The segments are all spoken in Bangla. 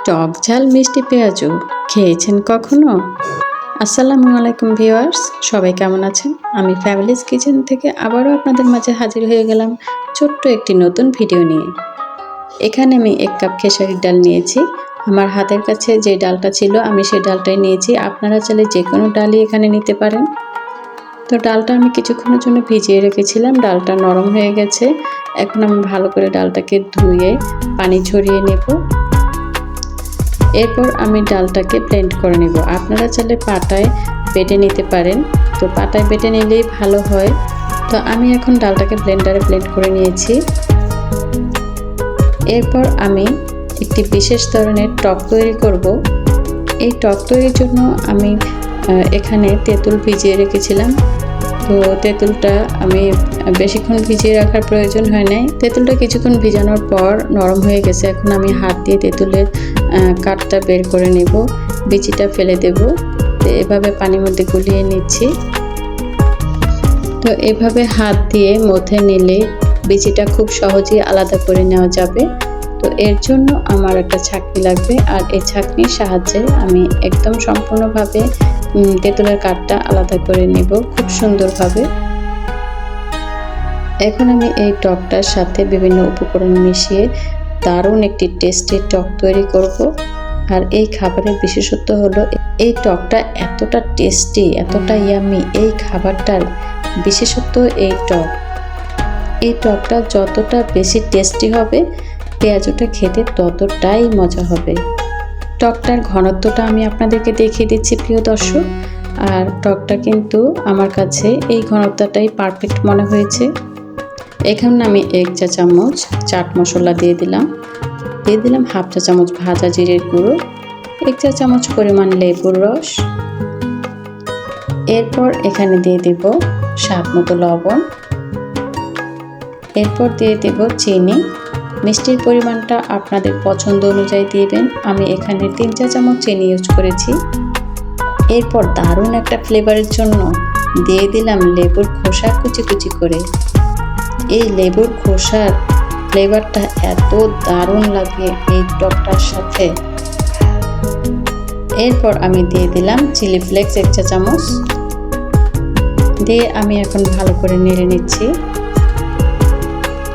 টক ঝাল মিষ্টি পেঁয়াজু খেয়েছেন কখনো? আসসালামু আলাইকুম ভিউয়ার্স, সবাই কেমন আছেন? আমি ফ্যামিলিজ কিচেন থেকে আবারও আপনাদের মাঝে হাজির হয়ে গেলাম ছোট্ট একটি নতুন ভিডিও নিয়ে। এখানে আমি 1 কাপ খেসারির ডাল নিয়েছি। আমার হাতের কাছে যে ডালটা ছিল আমি সেই ডালটাই নিয়েছি। আপনারা চাইলে যে কোনো ডালই এখানে নিতে পারেন। তো ডালটা আমি কিছুক্ষণের জন্য ভিজিয়ে রেখেছিলাম। ডালটা নরম হয়ে গেছে। এখন আমি ভালো করে ডালটাকে ধুয়ে পানি ঝরিয়ে নেব। এরপর আমি ডালটাকে ব্লেন্ড করে নেব। আপনারা চাইলে পাটায় বেটে নিতে পারেন, তো পাটায় বেটে নিলেই ভালো হয়। তো আমি এখন ডালটাকে ব্লেন্ডারে ব্লেন্ড করে নিয়েছি। এরপর আমি একটি বিশেষ ধরনের টক তৈরি করব। এই টক তৈরির জন্য আমি এখানে তেঁতুল ভিজিয়ে রেখেছিলাম। তো তেঁতুলটা আমি বেশিক্ষণ ভিজিয়ে রাখার প্রয়োজন হয় নাই। তেঁতুলটা কিছুক্ষণ ভিজানোর পর নরম হয়ে গেছে। এখন আমি হাত দিয়ে তেঁতুলের কাঠটা বের করে নেব, বিচিটা ফেলে দেব। তো এভাবে পানির মধ্যে গুলিয়ে নিচ্ছি। তো এভাবে হাত দিয়ে মথে নিলে বিচিটা খুব সহজেই আলাদা করে নেওয়া যাবে। তো এর জন্য আমার একটা ছাঁকনি লাগবে, আর এই ছাঁকনির সাহায্যে আমি একদম সম্পূর্ণভাবে তেঁতুলের কাঠটা আলাদা করে নেব খুব সুন্দরভাবে। এখন আমি এই টকটার সাথে বিভিন্ন উপকরণ মিশিয়ে দারুণ একটি টেস্টি টক তৈরি করব। আর এই খাবারের বিশেষত্ব হলো এই টকটা এতটা টেস্টি, এতটা ইয়ামি। এই খাবারটার বিশেষত্ব এই টক। এই টকটা যতটা বেশি টেস্টি হবে, পেঁয়াজুটা খেতে ততটাই মজা হবে। টকটার ঘনত্বটা আমি আপনাদেরকে দেখিয়ে দিচ্ছি প্রিয় দর্শক। আর টকটা কিন্তু আমার কাছে এই ঘনত্বটাই পারফেক্ট মনে হয়েছে। এখানে আমি 1 চা চামচ চাট মশলা দিয়ে দিলাম। হাফ চা চামচ ভাজা জিরের গুঁড়ো, 1 চা চামচ পরিমাণ লেবুর রস। এরপর এখানে দিয়ে দেব স্বাদ মতো লবণ। এরপর দিয়ে দেব চিনি। মিষ্টির পরিমাণটা আপনাদের পছন্দ অনুযায়ী দিবেন। আমি এখানে 3 চা চামচ চিনি ইউজ করেছি। এরপর দারুণ একটা ফ্লেভারের জন্য দিয়ে দিলাম লেবুর খোসা কুচি কুচি করে। এই লেবুর খোসার ফ্লেভারটা এত দারুণ লাগে এই টকটার সাথে। এরপর আমি দিয়ে দিলাম চিলি ফ্লেক্স 1 চা চামচ দিয়ে আমি এখন ভালো করে নেড়ে নিচ্ছি।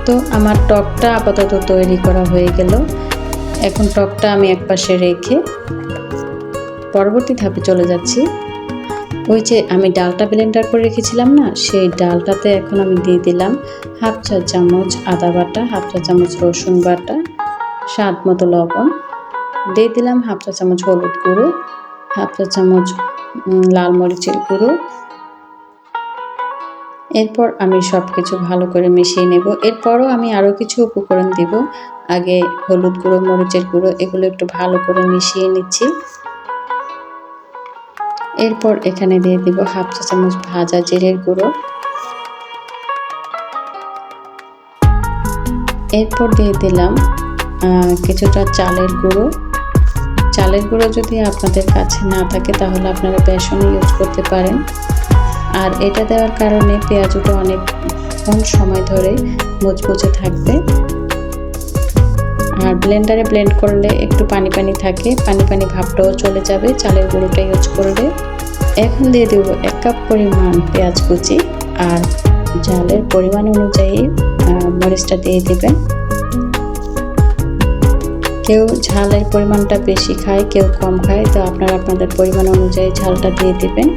তো আমার টকটা আপাতত তৈরি করা হয়ে গেল। এখন টকটা আমি একপাশে রেখে পরবর্তী ধাপে চলে যাচ্ছি। ওই যে আমি ডালটা ব্লেন্ডার করে রেখেছিলাম না, সেই ডালটাতে এখন আমি দিয়ে দিলাম হাফ চা চামচ আদা বাটা, হাফ চা চামচ রসুন বাটা, স্বাদ মতো লবণ, দিয়ে দিলাম হাফ চা চামচ হলুদ গুঁড়ো, হাফ চা চামচ লাল মরিচের গুঁড়ো। এরপর আমি সব কিছু ভালো করে মিশিয়ে নেব। এরপরও আমি আরও কিছু উপকরণ দেব। আগে হলুদ গুঁড়ো, মরিচের গুঁড়ো এগুলো একটু ভালো করে মিশিয়ে নিচ্ছি। এরপর এখানে দিয়ে দেব হাফ চা চামচ ভাজা জিরের গুঁড়ো। এরপর দিয়ে দিলাম কিছুটা চালের গুঁড়ো। চালের গুঁড়ো যদি আপনাদের কাছে না থাকে তাহলে আপনারা বেসন ইউজ করতে পারেন। আর এটা দেওয়ার কারণে পেঁয়াজুটা অনেকক্ষণ সময় ধরে মুচমুচে থাকবে। আর ব্লেন্ডারে ব্লেন্ড করলে একটু পানি পানি থাকে, পানি পানি ভাবটাও চলে যাবে চালের গুঁড়োটা ইউজ করলে। এখন দিয়ে দেব 1 কাপ পরিমাণ পেঁয়াজ কুচি, আর ঝালের পরিমাণ অনুযায়ী মরিচটা দিয়ে দেবেন। কেউ ঝালের পরিমাণটা বেশি খায়, কেউ কম খায়, তো আপনারা আপনাদের পরিমাণ অনুযায়ী ঝালটা দিয়ে দেবেন।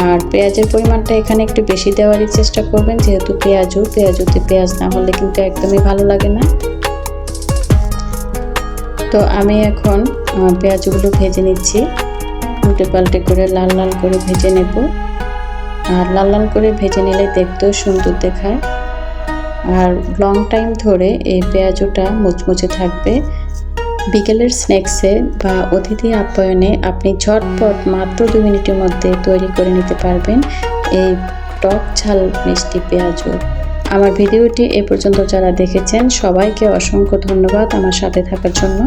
আর পেঁয়াজের পরিমাণটা এখানে একটু বেশি দেওয়ারই চেষ্টা করবেন, যেহেতু পেঁয়াজুতে পেঁয়াজ না হলে কিন্তু একদমই ভালো লাগে না। তো আমি এখন পেঁয়াজগুলো ভেজে নিচ্ছি, উল্টে পাল্টে করে লাল লাল করে ভেজে নেব। আর লাল লাল করে ভেজে নিলে দেখতেও সুন্দর দেখায়। আর লং টাইম ধরে এই পেঁয়াজুটা মুচমুচে থাকবে। বিকেলের স্ন্যাক্সে বা অতিথি আপ্যায়নে আপনি ঝটপট মাত্র 2 মিনিটের মধ্যে তৈরি করে নিতে পারবেন এই টক ঝাল মিষ্টি পেঁয়াজু। আমার ভিডিওটি এ পর্যন্ত যারা দেখেছেন সবাইকে অসংখ্য ধন্যবাদ আমার সাথে থাকার জন্য।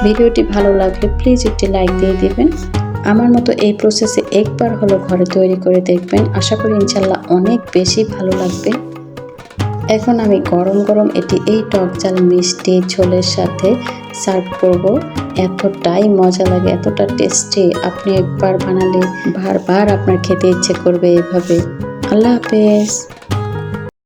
ভিডিওটি ভালো লাগলে প্লিজ একটি লাইক দিয়ে দিবেন। আমার মতো এই প্রসেসে একবার হলো ঘরে তৈরি করে দেখবেন, আশা করি ইনশাল্লাহ অনেক বেশি ভালো লাগবে। এখন আমি গরম গরম এই টক ঝাল মিষ্টি ঝোলের সাথে সার্ভ করব। এতটাই মজা লাগে, এতটা টেস্টি। আপনি একবার বানালে বারবার আপনার খেতে ইচ্ছে করবে এভাবে। আল্লাহ হাফেজ।